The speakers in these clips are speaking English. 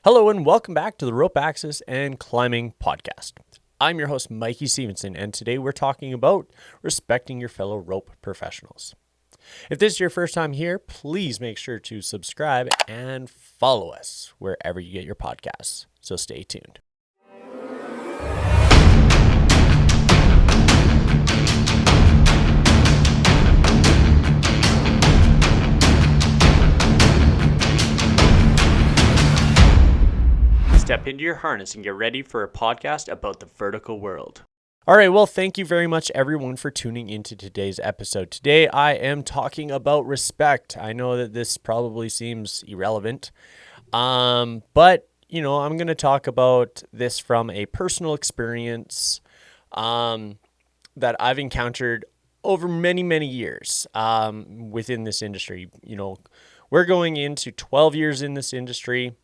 Hello and welcome back to the Rope Access and Climbing Podcast. I'm your host, Mikey Stevenson, and today we're talking about respecting your fellow rope professionals. If this is your first time here, please make sure to subscribe and follow us wherever you get your podcasts. So stay tuned. Step into your harness and get ready for a podcast about the vertical world. All right, well, thank you very much, everyone, for tuning into today's episode. Today, I am talking about respect. I know that this probably seems irrelevant, but, I'm going to talk about this from a personal experience that I've encountered over many, many years within this industry. We're going into 12 years in this industry.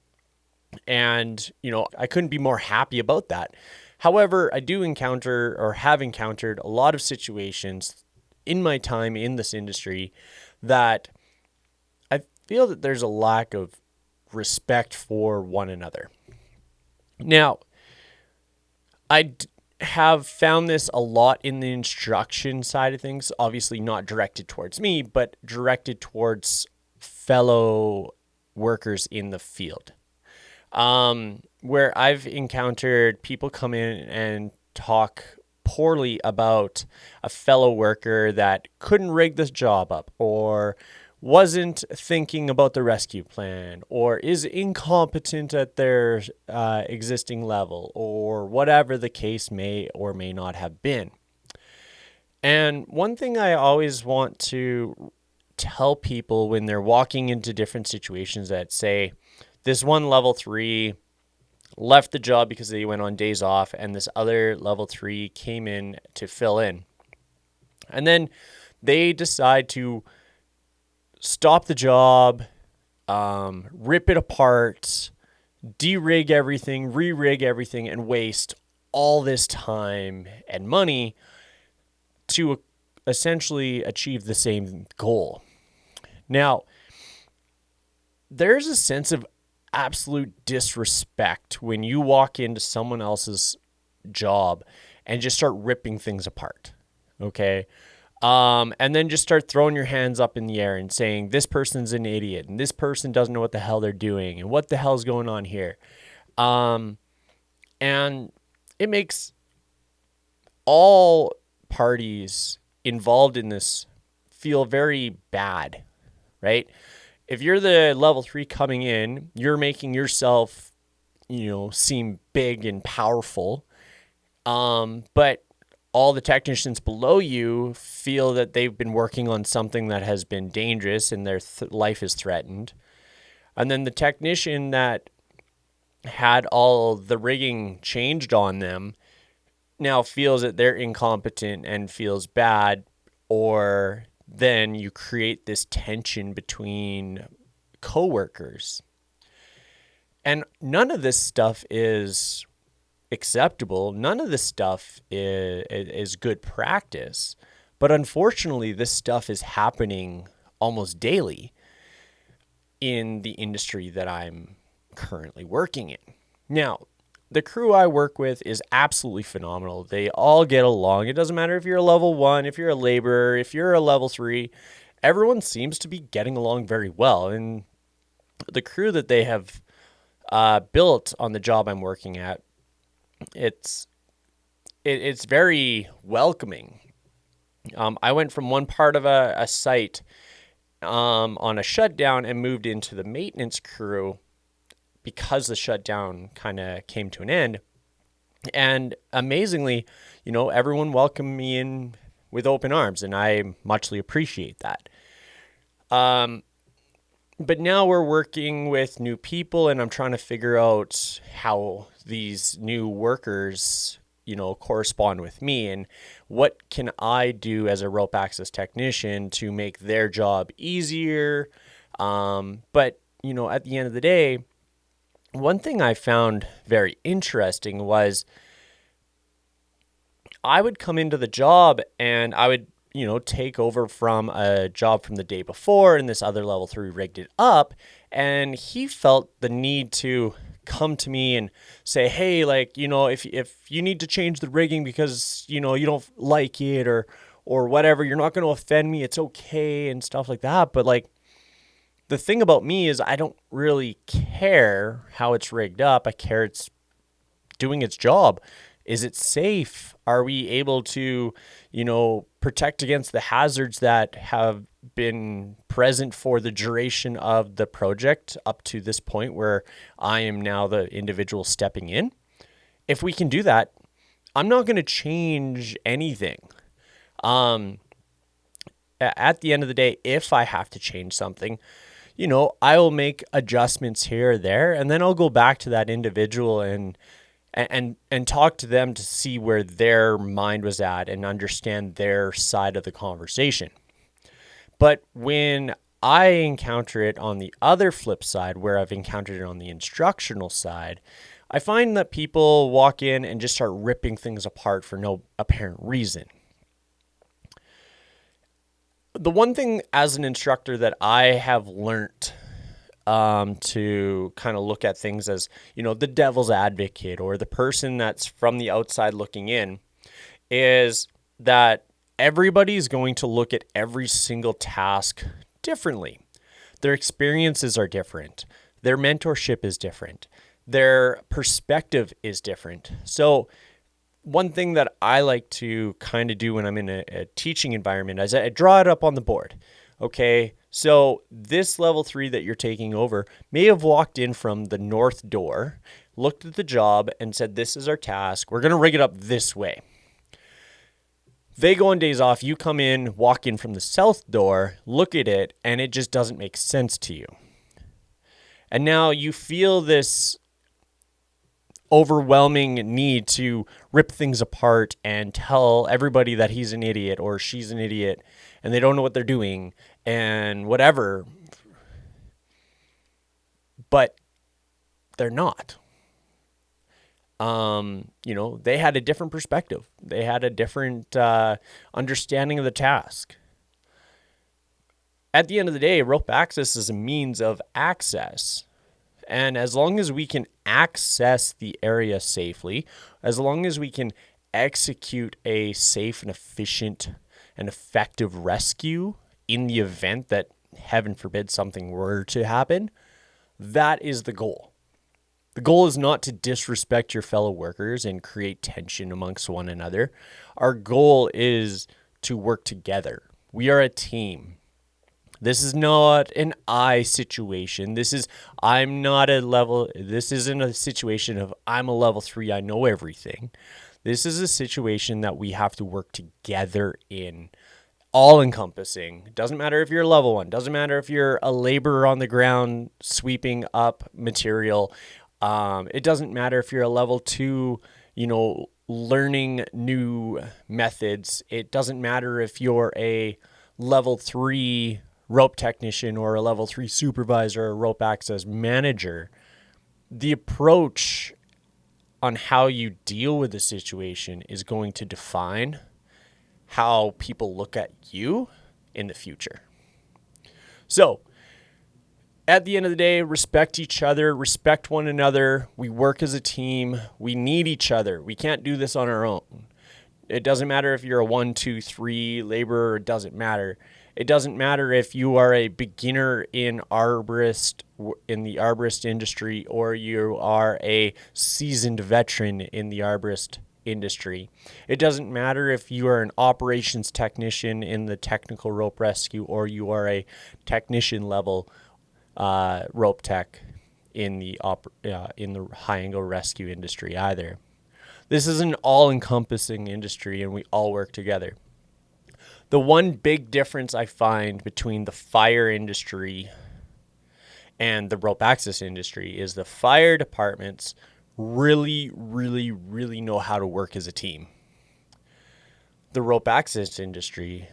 And, I couldn't be more happy about that. However, I do encounter or have encountered a lot of situations in my time in this industry that I feel that there's a lack of respect for one another. Now, I have found this a lot in the instruction side of things, obviously not directed towards me, but directed towards fellow workers in the field. Where I've encountered people come in and talk poorly about a fellow worker that couldn't rig this job up or wasn't thinking about the rescue plan or is incompetent at their existing level or whatever the case may or may not have been. And one thing I always want to tell people when they're walking into different situations that say, this one level 3 left the job because they went on days off, and this other level 3 came in to fill in. And then they decide to stop the job, rip it apart, de-rig everything, re-rig everything, and waste all this time and money to essentially achieve the same goal. Now, there's a sense of absolute disrespect when you walk into someone else's job and just start ripping things apart. Okay. And then just start throwing your hands up in the air and saying, this person's an idiot and this person doesn't know what the hell they're doing and what the hell's going on here. And it makes all parties involved in this feel very bad, right? If you're the level 3 coming in, you're making yourself, seem big and powerful. But all the technicians below you feel that they've been working on something that has been dangerous and their life is threatened. And then the technician that had all the rigging changed on them now feels that they're incompetent and feels bad, or then you create this tension between coworkers. And none of this stuff is acceptable. None of this stuff is good practice. But unfortunately, this stuff is happening almost daily in the industry that I'm currently working in. Now, the crew I work with is absolutely phenomenal. They all get along. It doesn't matter if you're a level 1, if you're a laborer, if you're a level 3. Everyone seems to be getting along very well. And the crew that they have built on the job I'm working at, it's very welcoming. I went from one part of a site on a shutdown and moved into the maintenance crew because the shutdown kind of came to an end. And amazingly, everyone welcomed me in with open arms, and I muchly appreciate that. But now we're working with new people, and I'm trying to figure out how these new workers, correspond with me, and what can I do as a rope access technician to make their job easier. But, at the end of the day, one thing I found very interesting was I would come into the job and I would, take over from a job from the day before, and this other level 3 rigged it up, and he felt the need to come to me and say, hey, like, if you need to change the rigging because, you don't like it or whatever, you're not going to offend me. It's okay and stuff like that. But like, the thing about me is I don't really care how it's rigged up. I care it's doing its job. Is it safe? Are we able to, protect against the hazards that have been present for the duration of the project up to this point where I am now the individual stepping in? If we can do that, I'm not going to change anything. At the end of the day, if I have to change something, I will make adjustments here or there, and then I'll go back to that individual and talk to them to see where their mind was at and understand their side of the conversation. But when I encounter it on the other flip side, where I've encountered it on the instructional side, I find that people walk in and just start ripping things apart for no apparent reason. The one thing as an instructor that I have learned to kind of look at things as, the devil's advocate or the person that's from the outside looking in, is that everybody's going to look at every single task differently. Their experiences are different. Their mentorship is different. Their perspective is different. So one thing that I like to kind of do when I'm in a teaching environment is I draw it up on the board. Okay, so this level 3 that you're taking over may have walked in from the north door, looked at the job and said, this is our task. We're going to rig it up this way. They go on days off. You come in, walk in from the south door, look at it, and it just doesn't make sense to you. And now you feel this overwhelming need to rip things apart and tell everybody that he's an idiot or she's an idiot and they don't know what they're doing and whatever. But they're not. They had a different perspective. They had a different understanding of the task. At the end of the day, rope access is a means of access. And as long as we can access the area safely, as long as we can execute a safe and efficient and effective rescue in the event that, heaven forbid, something were to happen, that is the goal. The goal is not to disrespect your fellow workers and create tension amongst one another. Our goal is to work together. We are a team. This is not an I situation. This isn't a situation of I'm a level 3, I know everything. This is a situation that we have to work together in, all encompassing. Doesn't matter if you're a level 1, doesn't matter if you're a laborer on the ground sweeping up material. It doesn't matter if you're a level 2, learning new methods. It doesn't matter if you're a level 3 rope technician or a level 3 supervisor or rope access manager. The approach on how you deal with the situation is going to define how people look at you in the future. So, at the end of the day, respect each other, respect one another. We work as a team. We need each other. We can't do this on our own. It doesn't matter if you're a 1, 2, 3 laborer. It doesn't matter. It doesn't matter if you are a beginner in the arborist industry or you are a seasoned veteran in the arborist industry. It doesn't matter if you are an operations technician in the technical rope rescue or you are a technician level rope tech in the high angle rescue industry either. This is an all-encompassing industry and we all work together. The one big difference I find between the fire industry and the rope access industry is the fire departments really, really, really know how to work as a team. The rope access industry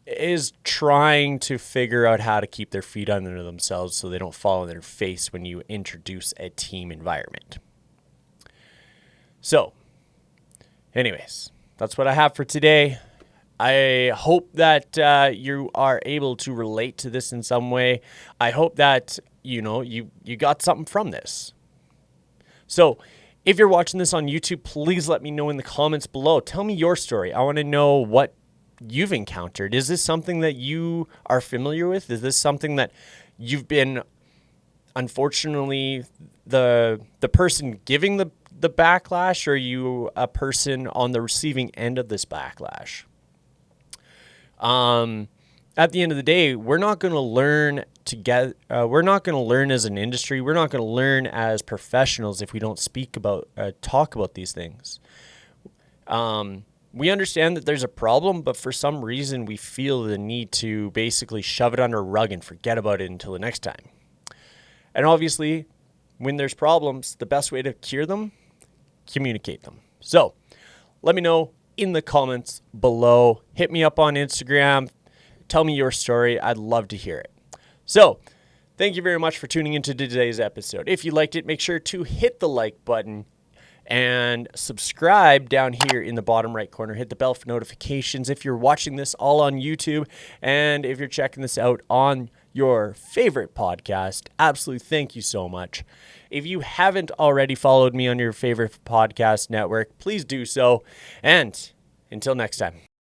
is trying to figure out how to keep their feet under themselves so they don't fall on their face when you introduce a team environment. So, anyways, that's what I have for today. I hope that you are able to relate to this in some way. I hope that, you got something from this. So if you're watching this on YouTube, please let me know in the comments below. Tell me your story. I want to know what you've encountered. Is this something that you are familiar with? Is this something that you've been, unfortunately, the person giving the backlash, or are you a person on the receiving end of this backlash? At the end of the day, we're not going to learn together. We're not going to learn as an industry. We're not going to learn as professionals if we don't talk about these things. We understand that there's a problem, but for some reason we feel the need to basically shove it under a rug and forget about it until the next time. And obviously, when there's problems, the best way to cure them, communicate them. So let me know in the comments below. Hit me up on Instagram. Tell me your story. I'd love to hear it. So thank you very much for tuning into today's episode. If you liked it, make sure to hit the like button and subscribe down here in the bottom right corner. Hit the bell for notifications if you're watching this all on YouTube, and if you're checking this out on your favorite podcast, absolutely thank you so much. If you haven't already followed me on your favorite podcast network, please do so. And until next time.